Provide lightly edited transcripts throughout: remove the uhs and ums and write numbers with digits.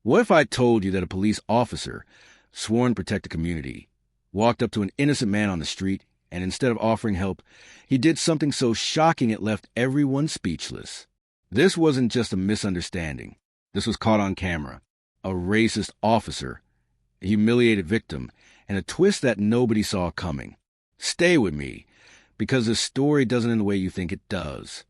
What if I told you that a police officer, sworn to protect the community, walked up to an innocent man on the street, and instead of offering help, he did something so shocking it left everyone speechless? This wasn't just a misunderstanding. This was caught on camera. A racist officer, a humiliated victim, and a twist that nobody saw coming. Stay with me, because this story doesn't end the way you think it does.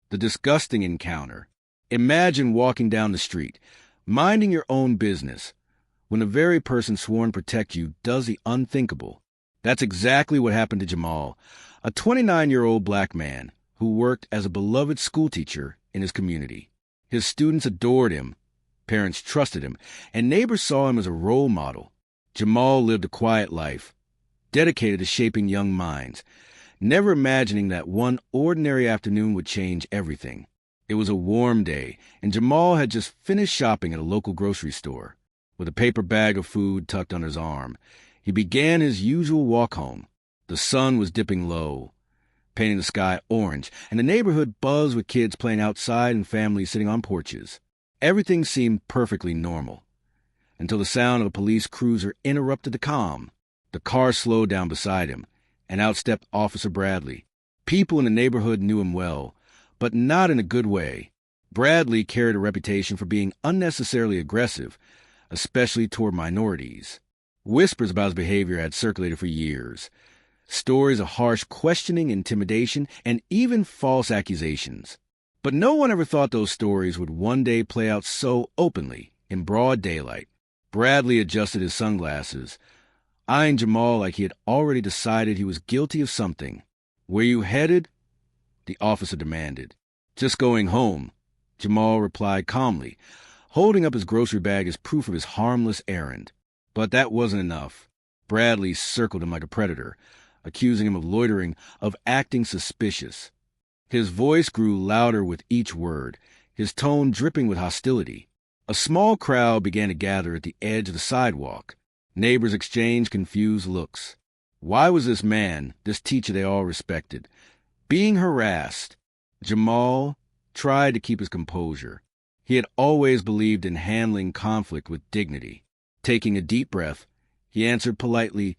The disgusting encounter. Imagine walking down the street, minding your own business, when the very person sworn to protect you does the unthinkable. That's exactly what happened to Jamal, a 29-year-old black man who worked as a beloved schoolteacher in his community. His students adored him, parents trusted him, and neighbors saw him as a role model. Jamal lived a quiet life, dedicated to shaping young minds, never imagining that one ordinary afternoon would change everything. It was a warm day, and Jamal had just finished shopping at a local grocery store. With a paper bag of food tucked under his arm, he began his usual walk home. The sun was dipping low, painting the sky orange, and the neighborhood buzzed with kids playing outside and families sitting on porches. Everything seemed perfectly normal, until the sound of a police cruiser interrupted the calm. The car slowed down beside him, and out stepped Officer Bradley. People in the neighborhood knew him well, but not in a good way. Bradley carried a reputation for being unnecessarily aggressive, especially toward minorities. Whispers about his behavior had circulated for years. Stories of harsh questioning, intimidation, and even false accusations. But no one ever thought those stories would one day play out so openly, in broad daylight. Bradley adjusted his sunglasses, eyeing Jamal like he had already decided he was guilty of something. "Where you headed?" the officer demanded. "Just going home," Jamal replied calmly, holding up his grocery bag as proof of his harmless errand. But that wasn't enough. Bradley circled him like a predator, accusing him of loitering, of acting suspicious. His voice grew louder with each word, his tone dripping with hostility. A small crowd began to gather at the edge of the sidewalk. Neighbors exchanged confused looks. Why was this man, this teacher they all respected, being harassed? Jamal tried to keep his composure. He had always believed in handling conflict with dignity. Taking a deep breath, he answered politely,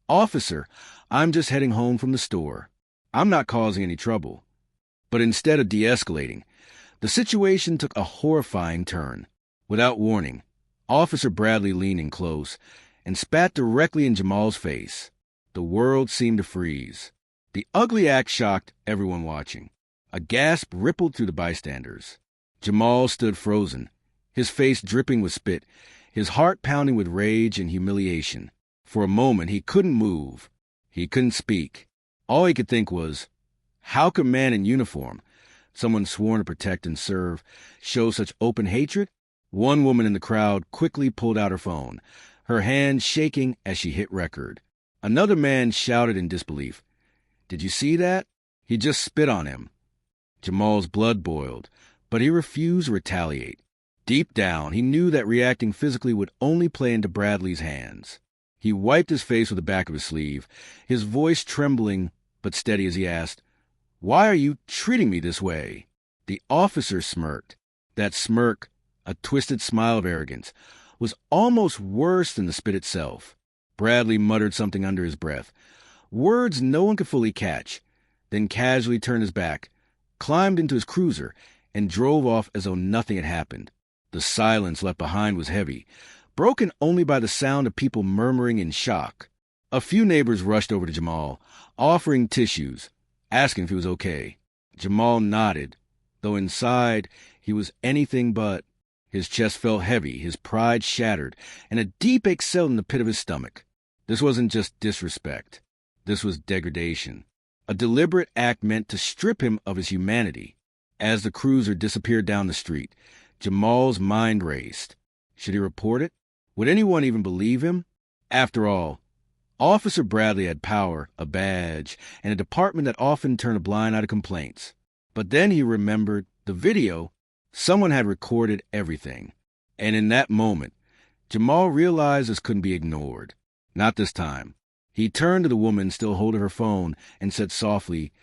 "Officer, I'm just heading home from the store. I'm not causing any trouble." But instead of de-escalating, the situation took a horrifying turn. Without warning, Officer Bradley leaned in close and spat directly in Jamal's face. The world seemed to freeze. The ugly act shocked everyone watching. A gasp rippled through the bystanders. Jamal stood frozen, his face dripping with spit, his heart pounding with rage and humiliation. For a moment, he couldn't move. He couldn't speak. All he could think was, how could a man in uniform, someone sworn to protect and serve, show such open hatred? One woman in the crowd quickly pulled out her phone, her hand shaking as she hit record. Another man shouted in disbelief, "Did you see that? He just spit on him." Jamal's blood boiled, but he refused to retaliate. Deep down, he knew that reacting physically would only play into Bradley's hands. He wiped his face with the back of his sleeve, his voice trembling but steady as he asked, "Why are you treating me this way?" The officer smirked. That smirk, a twisted smile of arrogance, was almost worse than the spit itself. Bradley muttered something under his breath, words no one could fully catch, then casually turned his back, climbed into his cruiser, and drove off as though nothing had happened. The silence left behind was heavy, broken only by the sound of people murmuring in shock. A few neighbors rushed over to Jamal, offering tissues, asking if he was okay. Jamal nodded, though inside he was anything but. His chest felt heavy, his pride shattered, and a deep ache settled in the pit of his stomach. This wasn't just disrespect. This was degradation. A deliberate act meant to strip him of his humanity. As the cruiser disappeared down the street, Jamal's mind raced. Should he report it? Would anyone even believe him? After all, Officer Bradley had power, a badge, and a department that often turned a blind eye to complaints. But then he remembered the video. Someone had recorded everything. And in that moment, Jamal realized this couldn't be ignored. Not this time. He turned to the woman still holding her phone and said softly,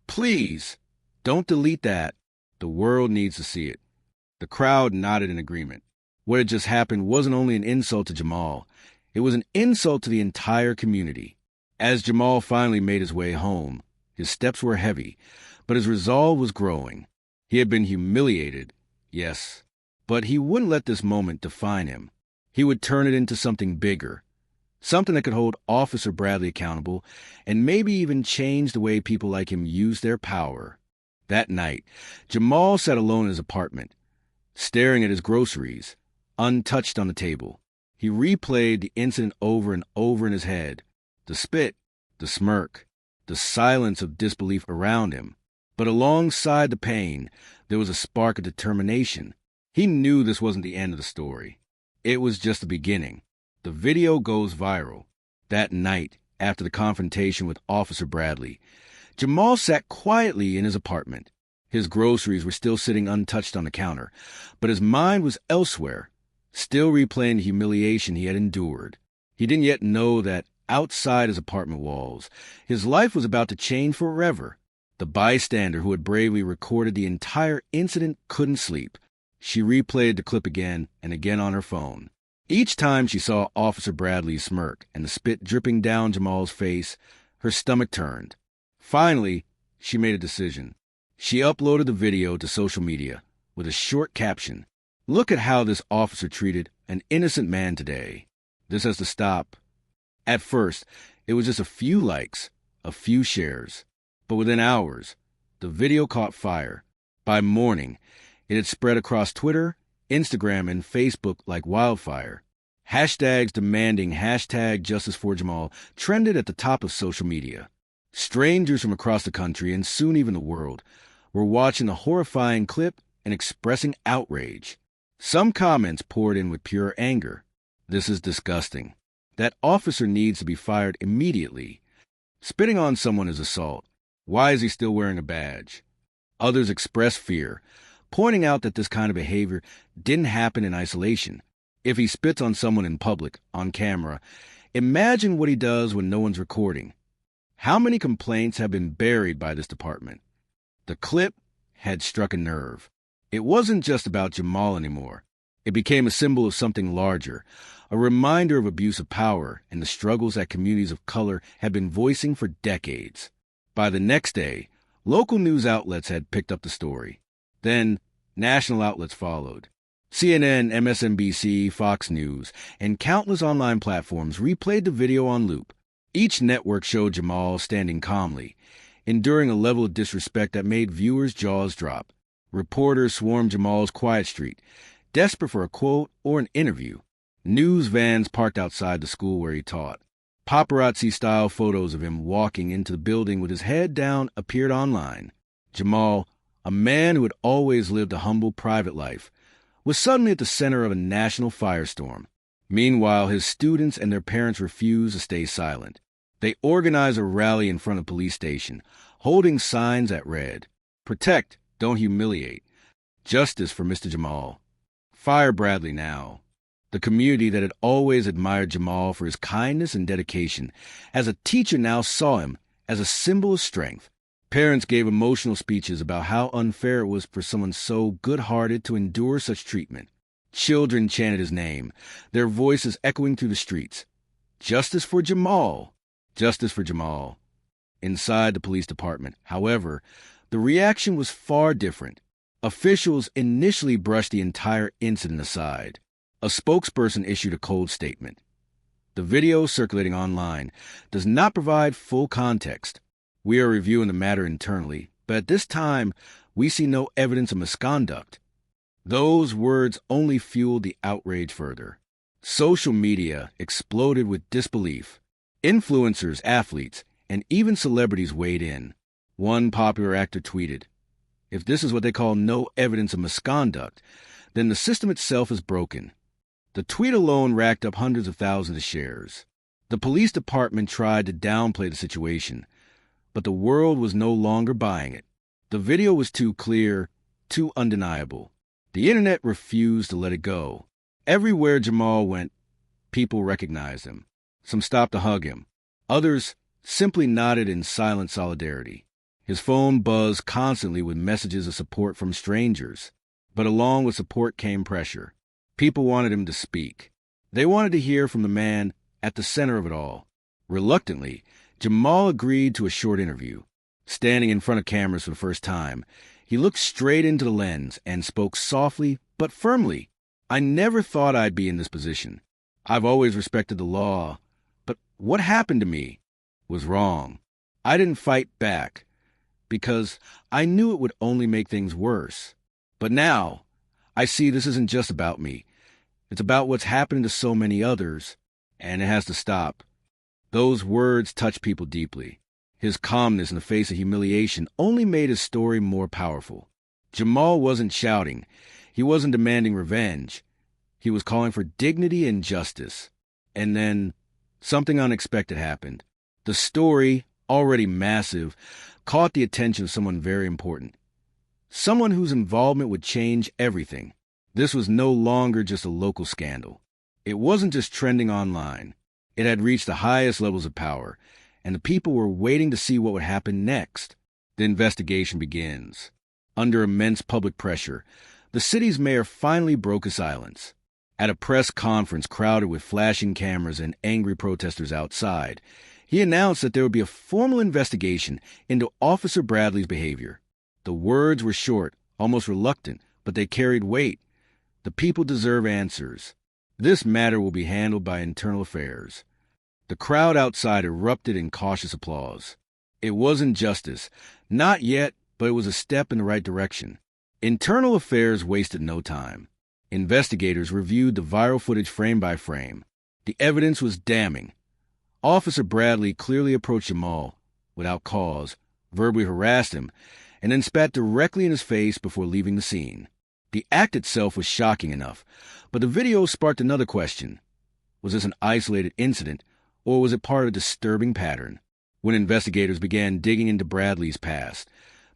"Please, don't delete that. The world needs to see it." The crowd nodded in agreement. What had just happened wasn't only an insult to Jamal, it was an insult to the entire community. As Jamal finally made his way home, his steps were heavy, but his resolve was growing. He had been humiliated, yes, but he wouldn't let this moment define him. He would turn it into something bigger, something that could hold Officer Bradley accountable and maybe even change the way people like him use their power. That night, Jamal sat alone in his apartment, staring at his groceries, untouched on the table. He replayed the incident over and over in his head. The spit, the smirk, the silence of disbelief around him. But alongside the pain, there was a spark of determination. He knew this wasn't the end of the story. It was just the beginning. The video goes viral. That night, after the confrontation with Officer Bradley, Jamal sat quietly in his apartment. His groceries were still sitting untouched on the counter, but his mind was elsewhere, still replaying the humiliation he had endured. He didn't yet know that outside his apartment walls, his life was about to change forever. The bystander who had bravely recorded the entire incident couldn't sleep. She replayed the clip again and again on her phone. Each time she saw Officer Bradley's smirk and the spit dripping down Jamal's face, her stomach turned. Finally, she made a decision. She uploaded the video to social media with a short caption. "Look at how this officer treated an innocent man today. This has to stop." At first, it was just a few likes, a few shares. But within hours, the video caught fire. By morning, it had spread across Twitter, Instagram, and Facebook like wildfire. Hashtags demanding #Justice for Jamal trended at the top of social media. Strangers from across the country, and soon even the world, were watching the horrifying clip and expressing outrage. Some comments poured in with pure anger. "This is disgusting. That officer needs to be fired immediately. Spitting on someone is assault. Why is he still wearing a badge?" Others expressed fear, pointing out that this kind of behavior didn't happen in isolation. If he spits on someone in public, on camera, imagine what he does when no one's recording. How many complaints have been buried by this department? The clip had struck a nerve. It wasn't just about Jamal anymore. It became a symbol of something larger, a reminder of abuse of power and the struggles that communities of color had been voicing for decades. By the next day, local news outlets had picked up the story. Then, national outlets followed. CNN, MSNBC, Fox News, and countless online platforms replayed the video on loop. Each network showed Jamal standing calmly, enduring a level of disrespect that made viewers' jaws drop. Reporters swarmed Jamal's quiet street, desperate for a quote or an interview. News vans parked outside the school where he taught. Paparazzi-style photos of him walking into the building with his head down appeared online. Jamal, a man who had always lived a humble private life, was suddenly at the center of a national firestorm. Meanwhile, his students and their parents refused to stay silent. They organized a rally in front of the police station, holding signs that read, "Protect, don't humiliate. Justice for Mr. Jamal. Fire Bradley now." The community that had always admired Jamal for his kindness and dedication, as a teacher now saw him as a symbol of strength. Parents gave emotional speeches about how unfair it was for someone so good-hearted to endure such treatment. Children chanted his name, their voices echoing through the streets. "Justice for Jamal! Justice for Jamal!" Inside the police department, however, the reaction was far different. Officials initially brushed the entire incident aside. A spokesperson issued a cold statement. "The video circulating online does not provide full context. We are reviewing the matter internally, but at this time, we see no evidence of misconduct." Those words only fueled the outrage further. Social media exploded with disbelief. Influencers, athletes, and even celebrities weighed in. One popular actor tweeted, "If this is what they call no evidence of misconduct, then the system itself is broken." The tweet alone racked up hundreds of thousands of shares. The police department tried to downplay the situation, but the world was no longer buying it. The video was too clear, too undeniable. The internet refused to let it go. Everywhere Jamal went, people recognized him. Some stopped to hug him. Others simply nodded in silent solidarity. His phone buzzed constantly with messages of support from strangers. But along with support came pressure. People wanted him to speak. They wanted to hear from the man at the center of it all. Reluctantly, Jamal agreed to a short interview. Standing in front of cameras for the first time, he looked straight into the lens and spoke softly but firmly. "I never thought I'd be in this position. I've always respected the law, but what happened to me was wrong. I didn't fight back because I knew it would only make things worse. But now, I see this isn't just about me. It's about what's happening to so many others, and it has to stop." Those words touched people deeply. His calmness in the face of humiliation only made his story more powerful. Jamal wasn't shouting. He wasn't demanding revenge. He was calling for dignity and justice. And then, something unexpected happened. The story, already massive, caught the attention of someone very important. Someone whose involvement would change everything. This was no longer just a local scandal. It wasn't just trending online. It had reached the highest levels of power, and the people were waiting to see what would happen next. The investigation begins. Under immense public pressure, the city's mayor finally broke his silence. At a press conference crowded with flashing cameras and angry protesters outside, he announced that there would be a formal investigation into Officer Bradley's behavior. The words were short, almost reluctant, but they carried weight. The people deserve answers. This matter will be handled by internal affairs. The crowd outside erupted in cautious applause. It wasn't justice. Not yet, but it was a step in the right direction. Internal affairs wasted no time. Investigators reviewed the viral footage frame by frame. The evidence was damning. Officer Bradley clearly approached Jamal without cause, verbally harassed him, and then spat directly in his face before leaving the scene. The act itself was shocking enough, but the video sparked another question. Was this an isolated incident, or was it part of a disturbing pattern? When investigators began digging into Bradley's past,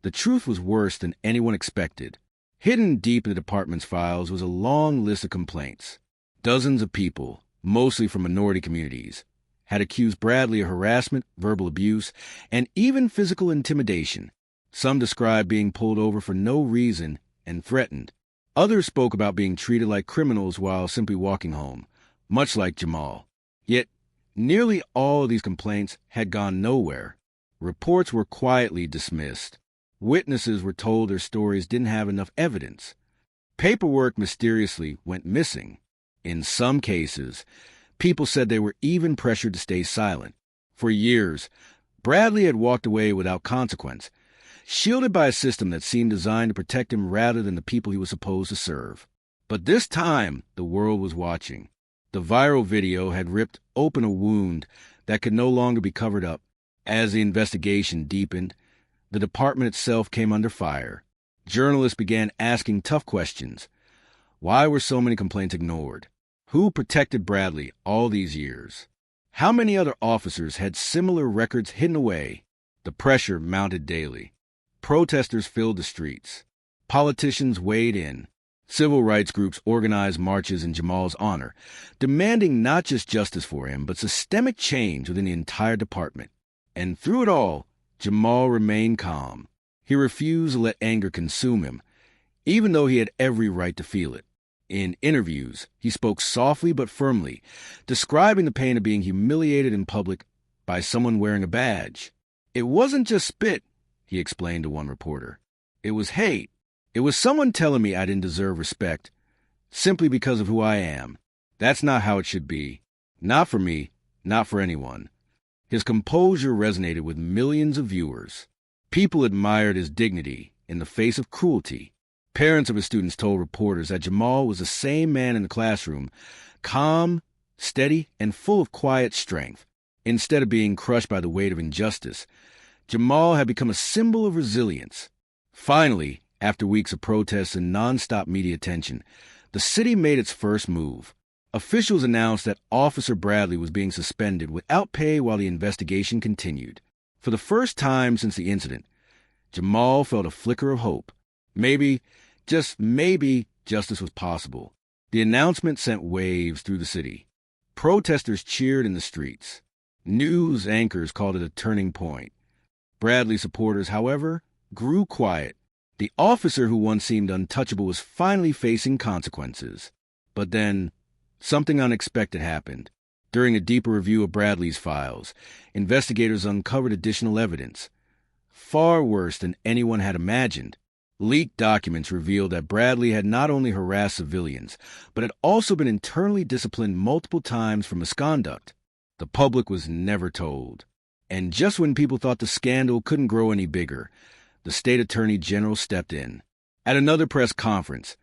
the truth was worse than anyone expected. Hidden deep in the department's files was a long list of complaints. Dozens of people, mostly from minority communities, had accused Bradley of harassment, verbal abuse, and even physical intimidation. Some described being pulled over for no reason and threatened. Others spoke about being treated like criminals while simply walking home, much like Jamal. Yet, nearly all of these complaints had gone nowhere. Reports were quietly dismissed. Witnesses were told their stories didn't have enough evidence. Paperwork mysteriously went missing. In some cases, people said they were even pressured to stay silent. For years, Bradley had walked away without consequence, shielded by a system that seemed designed to protect him rather than the people he was supposed to serve. But this time, the world was watching. The viral video had ripped open a wound that could no longer be covered up. As the investigation deepened, the department itself came under fire. Journalists began asking tough questions. Why were so many complaints ignored? Who protected Bradley all these years? How many other officers had similar records hidden away? The pressure mounted daily. Protesters filled the streets. Politicians weighed in. Civil rights groups organized marches in Jamal's honor, demanding not just justice for him, but systemic change within the entire department. And through it all, Jamal remained calm. He refused to let anger consume him, even though he had every right to feel it. In interviews, he spoke softly but firmly, describing the pain of being humiliated in public by someone wearing a badge. "It wasn't just spit," he explained to one reporter. "It was hate. It was someone telling me I didn't deserve respect simply because of who I am. That's not how it should be. Not for me, not for anyone." His composure resonated with millions of viewers. People admired his dignity in the face of cruelty. Parents of his students told reporters that Jamal was the same man in the classroom, calm, steady, and full of quiet strength. Instead of being crushed by the weight of injustice, Jamal had become a symbol of resilience. Finally, after weeks of protests and nonstop media attention, the city made its first move. Officials announced that Officer Bradley was being suspended without pay while the investigation continued. For the first time since the incident, Jamal felt a flicker of hope. Maybe, just maybe, justice was possible. The announcement sent waves through the city. Protesters cheered in the streets. News anchors called it a turning point. Bradley supporters, however, grew quiet. The officer who once seemed untouchable was finally facing consequences. But then, something unexpected happened. During a deeper review of Bradley's files, investigators uncovered additional evidence, far worse than anyone had imagined. Leaked documents revealed that Bradley had not only harassed civilians, but had also been internally disciplined multiple times for misconduct. The public was never told. And just when people thought the scandal couldn't grow any bigger, the state attorney general stepped in. At another press conference,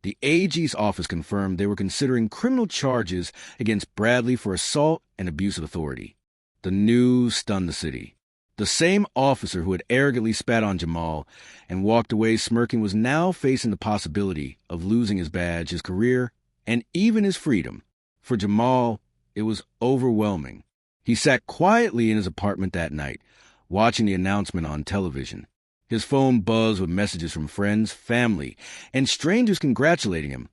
the AG's office confirmed they were considering criminal charges against Bradley for assault and abuse of authority. The news stunned the city. The same officer who had arrogantly spat on Jamal and walked away smirking was now facing the possibility of losing his badge, his career, and even his freedom. For Jamal, it was overwhelming. He sat quietly in his apartment that night, watching the announcement on television. His phone buzzed with messages from friends, family, and strangers congratulating him,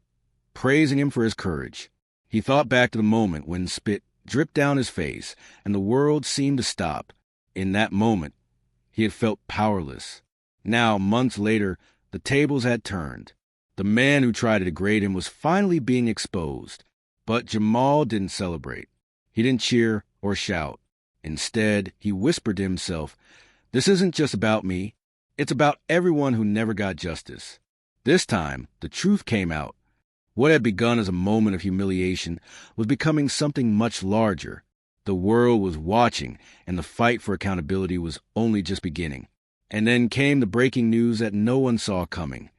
praising him for his courage. He thought back to the moment when spit dripped down his face and the world seemed to stop. In that moment, he had felt powerless. Now, months later, the tables had turned. The man who tried to degrade him was finally being exposed. But Jamal didn't celebrate. He didn't cheer or shout. Instead, he whispered to himself, "This isn't just about me. It's about everyone who never got justice." This time, the truth came out. What had begun as a moment of humiliation was becoming something much larger. The world was watching, and the fight for accountability was only just beginning. And then came the breaking news that no one saw coming.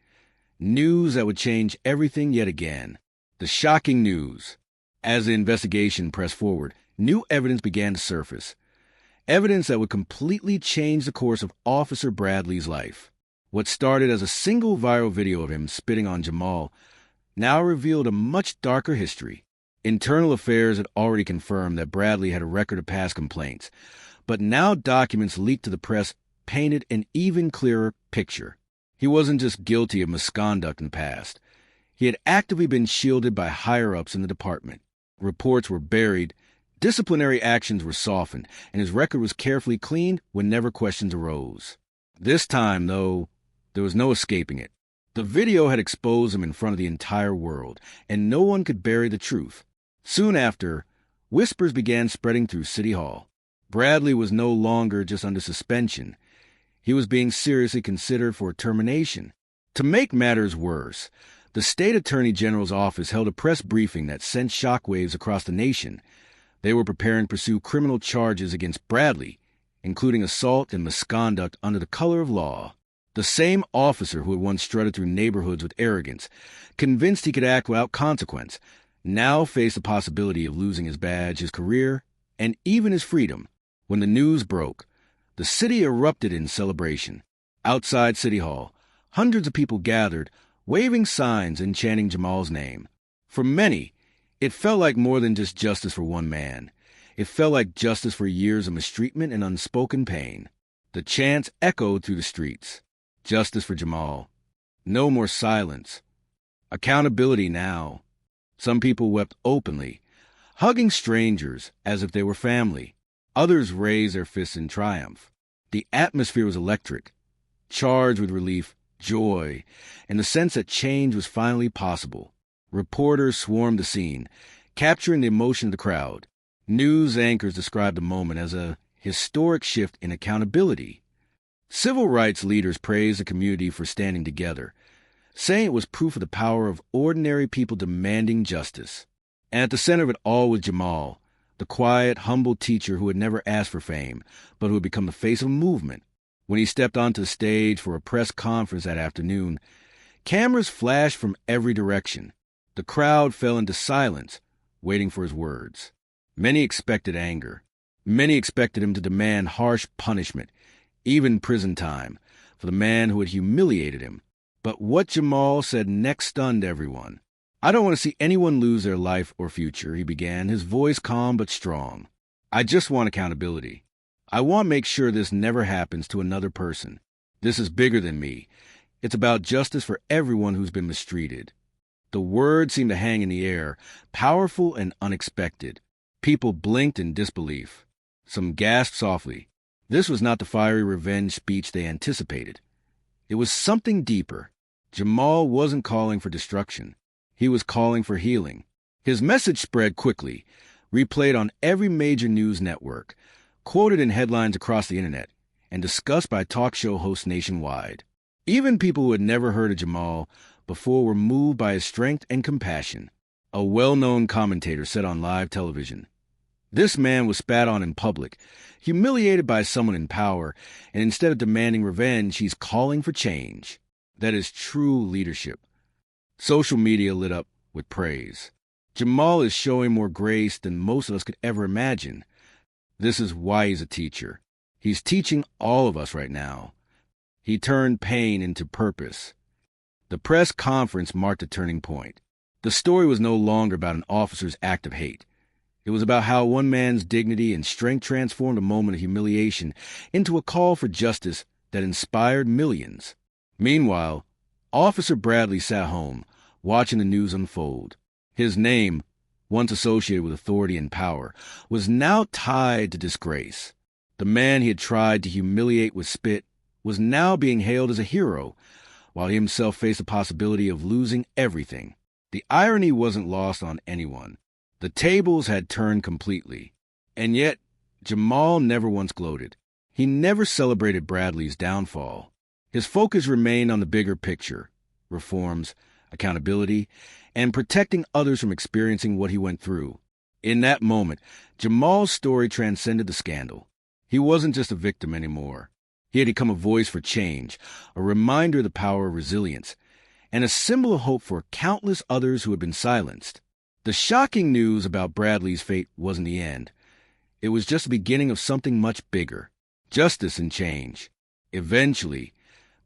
News that would change everything yet again. The shocking news. As the investigation pressed forward, new evidence began to surface. Evidence that would completely change the course of Officer Bradley's life. What started as a single viral video of him spitting on Jamal now revealed a much darker history. Internal affairs had already confirmed that Bradley had a record of past complaints, but now documents leaked to the press painted an even clearer picture. He wasn't just guilty of misconduct in the past. He had actively been shielded by higher-ups in the department. Reports were buried, disciplinary actions were softened, and his record was carefully cleaned whenever questions arose. This time, though, there was no escaping it. The video had exposed him in front of the entire world, and no one could bury the truth. Soon after, whispers began spreading through City Hall. Bradley was no longer just under suspension. He was being seriously considered for termination. To make matters worse, the state attorney general's office held a press briefing that sent shockwaves across the nation. They were preparing to pursue criminal charges against Bradley, including assault and misconduct under the color of law. The same officer who had once strutted through neighborhoods with arrogance, convinced he could act without consequence, now faced the possibility of losing his badge, his career, and even his freedom. When the news broke, the city erupted in celebration. Outside City Hall, hundreds of people gathered, waving signs and chanting Jamal's name. For many, it felt like more than just justice for one man. It felt like justice for years of mistreatment and unspoken pain. The chants echoed through the streets. Justice for Jamal. No more silence. Accountability now. Some people wept openly, hugging strangers as if they were family. Others raised their fists in triumph. The atmosphere was electric, charged with relief, joy, and the sense that change was finally possible. Reporters swarmed the scene, capturing the emotion of the crowd. News anchors described the moment as a historic shift in accountability. Civil rights leaders praised the community for standing together, saying it was proof of the power of ordinary people demanding justice. And at the center of it all was Jamal, the quiet, humble teacher who had never asked for fame, but who had become the face of a movement. When he stepped onto the stage for a press conference that afternoon, cameras flashed from every direction. The crowd fell into silence, waiting for his words. Many expected anger. Many expected him to demand harsh punishment, even prison time, for the man who had humiliated him. But what Jamal said next stunned everyone. "I don't want to see anyone lose their life or future," he began, his voice calm but strong. "I just want accountability. I want to make sure this never happens to another person. This is bigger than me. It's about justice for everyone who's been mistreated." The words seemed to hang in the air, powerful and unexpected. People blinked in disbelief. Some gasped softly. This was not the fiery revenge speech they anticipated. It was something deeper. Jamal wasn't calling for destruction. He was calling for healing. His message spread quickly, replayed on every major news network, quoted in headlines across the internet, and discussed by talk show hosts nationwide. Even people who had never heard of Jamal before were moved by his strength and compassion. A well-known commentator said on live television, "This man was spat on in public, humiliated by someone in power, and instead of demanding revenge, he's calling for change. That is true leadership." Social media lit up with praise. Jamal is showing more grace than most of us could ever imagine. This is why he's a teacher. He's teaching all of us right now. He turned pain into purpose. The press conference marked a turning point. The story was no longer about an officer's act of hate. It was about how one man's dignity and strength transformed a moment of humiliation into a call for justice that inspired millions. Meanwhile, Officer Bradley sat home, watching the news unfold. His name, once associated with authority and power, was now tied to disgrace. The man he had tried to humiliate with spit was now being hailed as a hero, while he himself faced the possibility of losing everything. The irony wasn't lost on anyone. The tables had turned completely. And yet, Jamal never once gloated. He never celebrated Bradley's downfall. His focus remained on the bigger picture: reforms, accountability, and protecting others from experiencing what he went through. In that moment, Jamal's story transcended the scandal. He wasn't just a victim anymore. He had become a voice for change, a reminder of the power of resilience, and a symbol of hope for countless others who had been silenced. The shocking news about Bradley's fate wasn't the end. It was just the beginning of something much bigger: justice and change. Eventually,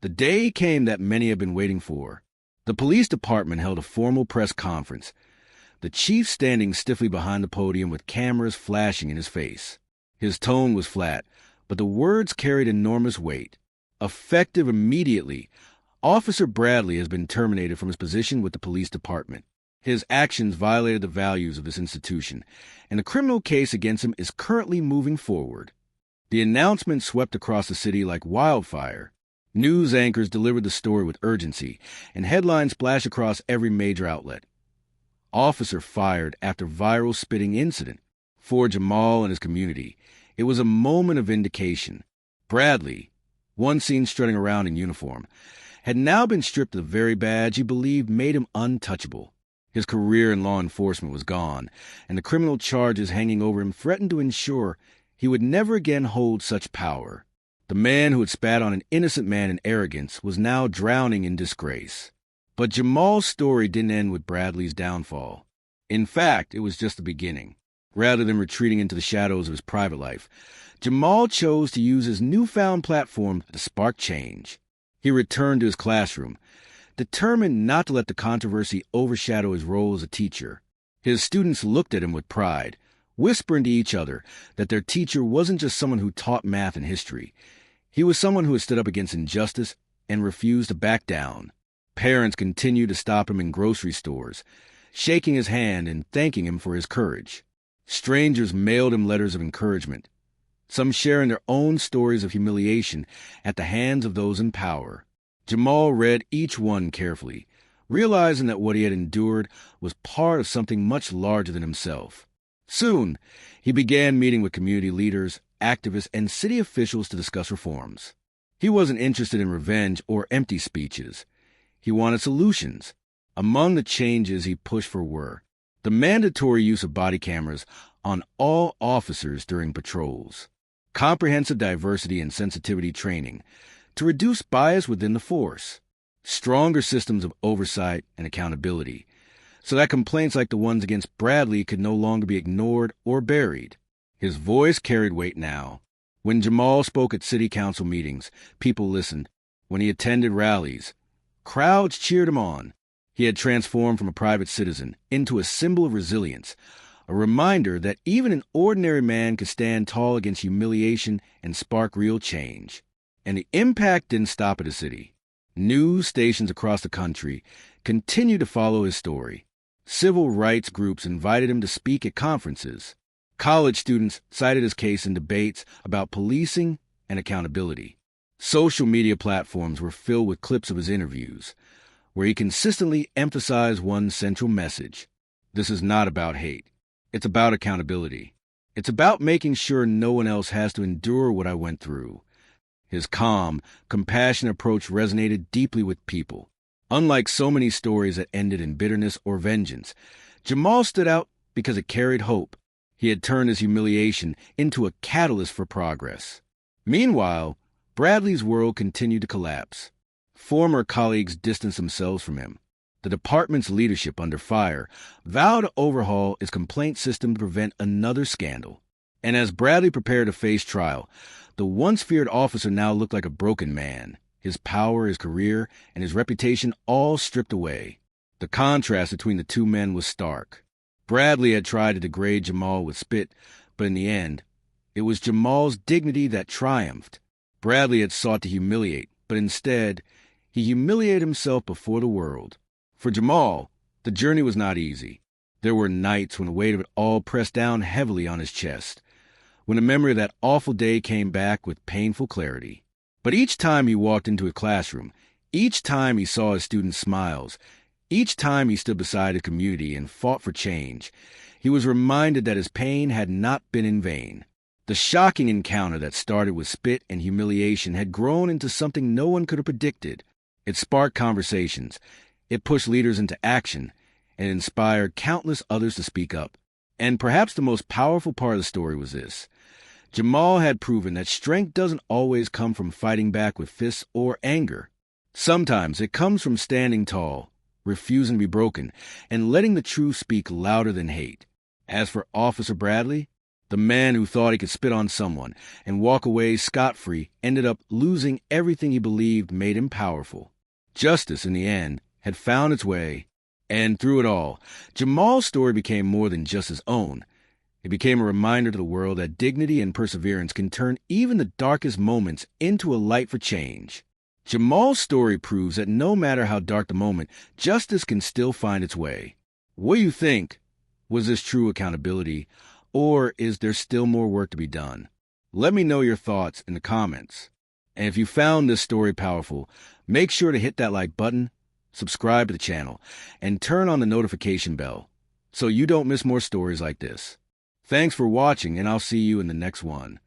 the day came that many had been waiting for. The police department held a formal press conference, the chief standing stiffly behind the podium with cameras flashing in his face. His tone was flat, but the words carried enormous weight. Effective immediately, Officer Bradley has been terminated from his position with the police department. His actions violated the values of this institution, and a criminal case against him is currently moving forward. The announcement swept across the city like wildfire. News anchors delivered the story with urgency, and headlines splashed across every major outlet. Officer fired after viral spitting incident. For Jamal and his community, it was a moment of vindication. Bradley, once seen strutting around in uniform, had now been stripped of the very badge he believed made him untouchable. His career in law enforcement was gone, and the criminal charges hanging over him threatened to ensure he would never again hold such power. The man who had spat on an innocent man in arrogance was now drowning in disgrace. But Jamal's story didn't end with Bradley's downfall. In fact, it was just the beginning. Rather than retreating into the shadows of his private life, Jamal chose to use his newfound platform to spark change. He returned to his classroom, determined not to let the controversy overshadow his role as a teacher. His students looked at him with pride, whispering to each other that their teacher wasn't just someone who taught math and history. He was someone who had stood up against injustice and refused to back down. Parents continued to stop him in grocery stores, shaking his hand and thanking him for his courage. Strangers mailed him letters of encouragement, some sharing their own stories of humiliation at the hands of those in power. Jamal read each one carefully, realizing that what he had endured was part of something much larger than himself. Soon, he began meeting with community leaders, activists, and city officials to discuss reforms. He wasn't interested in revenge or empty speeches. He wanted solutions. Among the changes he pushed for were the mandatory use of body cameras on all officers during patrols, comprehensive diversity and sensitivity training to reduce bias within the force, stronger systems of oversight and accountability, so that complaints like the ones against Bradley could no longer be ignored or buried. His voice carried weight now. When Jamal spoke at city council meetings, people listened. When he attended rallies, crowds cheered him on. He had transformed from a private citizen into a symbol of resilience, a reminder that even an ordinary man could stand tall against humiliation and spark real change. And the impact didn't stop at his city. News stations across the country continued to follow his story. Civil rights groups invited him to speak at conferences. College students cited his case in debates about policing and accountability. Social media platforms were filled with clips of his interviews. where he consistently emphasized one central message. This is not about hate. It's about accountability. It's about making sure no one else has to endure what I went through. His calm, compassionate approach resonated deeply with people. Unlike so many stories that ended in bitterness or vengeance, Jamal stood out because it carried hope. He had turned his humiliation into a catalyst for progress. Meanwhile, Bradley's world continued to collapse. Former colleagues distanced themselves from him. The department's leadership, under fire, vowed to overhaul its complaint system to prevent another scandal. And as Bradley prepared to face trial, the once feared officer now looked like a broken man, his power, his career, and his reputation all stripped away. The contrast between the two men was stark. Bradley had tried to degrade Jamal with spit, but in the end, it was Jamal's dignity that triumphed. Bradley had sought to humiliate, but instead, he humiliated himself before the world. For Jamal, the journey was not easy. There were nights when the weight of it all pressed down heavily on his chest, when the memory of that awful day came back with painful clarity. But each time he walked into a classroom, each time he saw his students' smiles, each time he stood beside his community and fought for change, he was reminded that his pain had not been in vain. The shocking encounter that started with spit and humiliation had grown into something no one could have predicted. It sparked conversations. It pushed leaders into action and inspired countless others to speak up. And perhaps the most powerful part of the story was this. Jamal had proven that strength doesn't always come from fighting back with fists or anger. Sometimes it comes from standing tall, refusing to be broken, and letting the truth speak louder than hate. As for Officer Bradley, the man who thought he could spit on someone and walk away scot-free ended up losing everything he believed made him powerful. Justice, in the end, had found its way, and through it all, Jamal's story became more than just his own. It became a reminder to the world that dignity and perseverance can turn even the darkest moments into a light for change. Jamal's story proves that no matter how dark the moment, justice can still find its way. What do you think? Was this true accountability, or is there still more work to be done? Let me know your thoughts in the comments. And if you found this story powerful, make sure to hit that like button, subscribe to the channel, and turn on the notification bell so you don't miss more stories like this. Thanks for watching, and I'll see you in the next one.